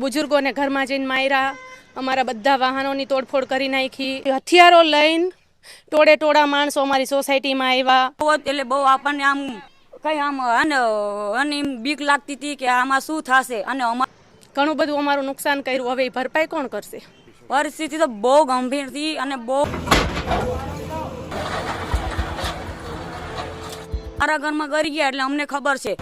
बुजुर्गों ने घर में जईने मार्या, अमारा बधा वाहनों तोड़फोड़ करी नाखी, हथियारों लईने टोड़े टोड़ा माणसों अमारी सोसायटी में आव्या। એટલે બહુ આપણને આમ કઈ આમ અને બીક લાગતી હતી કે આમાં શું થશે અને ઘણું બધું અમારું નુકસાન કર્યું, હવે ભરપાઈ કોણ કરશે? પરિસ્થિતિ તો બહુ ગંભીર હતી અને બહુ મારા ઘરમાં ગરી ગયા એટલે અમને ખબર છે।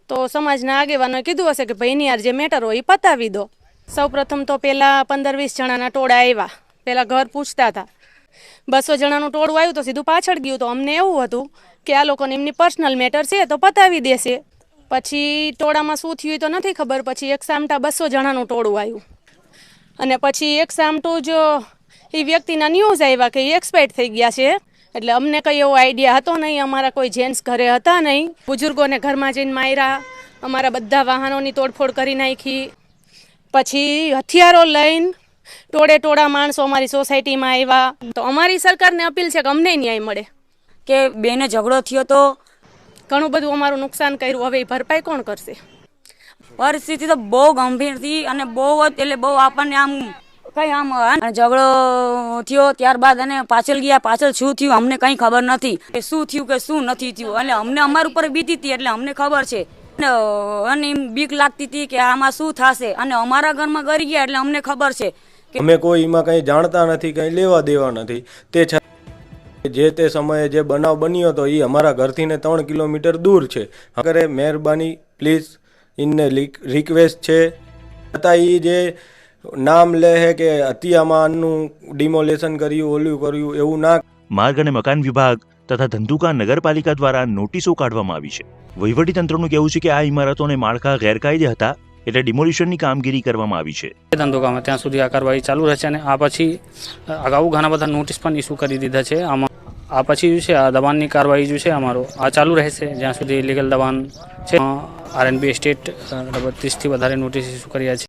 तो समाजना આગેવાનોએ કીધું હશે કે ભાઈ યાર જે મેટર હોય એ પતાવી દો। સૌપ્રથમ તો પેલા 15-20 જણાના ટોળા આવ્યા, પેલા ઘર પૂછતા હતા। 200 જણાનું ટોળું આવ્યું તો સીધું પાછળ ગયું, તો અમને એવું હતું કે આ લોકોને એમની પર્સનલ મેટર છે તો પતાવી દેશે। પછી ટોળામાં શું થયું તો નથી ખબર, પછી એક સામટા 200 જણાનું ટોળું આવ્યું અને પછી એક સામટું જ એ વ્યક્તિના ન્યૂઝ આવ્યા કે એક્સપાયર થઈ ગયા છે। એટલે અમને કંઈ એવો આઈડિયા હતો નહીં, અમારા કોઈ જેન્ટ્સ ઘરે હતા નહીં। બુજુર્ગોને ઘરમાં જઈને માર્યા, અમારા બધા વાહનોની તોડફોડ કરી નાખી, પછી હથિયારો લઈને ટોળે ટોળા માણસો અમારી સોસાયટીમાં આવ્યા। તો અમારી સરકારને અપીલ છે કે અમને ન્યાય મળે કે બેને ઝઘડો થયો તો ઘણું બધું અમારું નુકસાન કર્યું, હવે એ ભરપાઈ કોણ કરશે? પરિસ્થિતિ તો બહુ ગંભીર હતી અને બહુ એટલે બહુ આપણને આમ કઈ આમ ઝઘડો થયો ત્યારબાદ અને પાછળ ગયા, પાછળ શું થયું અમને કઈ ખબર નથી કે શું થયું કે શું નથી થયું, એટલે અમને અમારા ઉપર બીતી હતી એટલે અમને ખબર છે અને બીક લાગતી હતી કે આમાં શું થશે અને અમારા ઘરમાં ગરી ગયા એટલે અમને ખબર છે કે અમે કોઈ એમાં કંઈ જાણતા નથી, કંઈ લેવા દેવા નથી। તે જે તે સમયે જે બનાવ બન્યો હતો એ અમારા ઘરથી ને 3 કિલોમીટર દૂર છે। અગર મહેરબાની પ્લીઝ ઇનને રિક્વેસ્ટ છે, છતાં એ જે નામ લે છે કે હતિયામાનનું ડિમોલેશન કર્યું, ઓલું કર્યું, એવું ના। માર્ગ અને મકાન વિભાગ તથા ધંધુકા નગરપાલિકા દ્વારા નોટિસો કાઢવામાં આવી છે। વહીવટીતંત્રનું કહેવું છે કે આ ઇમારતો અને માળખા ગેરકાયદે હતા એટલે ડિમોલિશનની કામગીરી કરવામાં આવી છે। ધંધુકામાં ત્યાં સુધી આ કાર્યવાહી ચાલુ રહેશે અને આ પછી અગાઉ ઘણા બધા નોટિસ પણ ઇસ્યુ કરી દીધા છે। આમાં આ પછી જે છે આ દબાણની કાર્યવાહી જે છે અમારો આ ચાલુ રહેશે જ્યાં સુધી ઇલીગલ દબાણ છે। RNB એસ્ટેટ 30થી વધારે નોટિસ ઇસ્યુ કર્યા છે।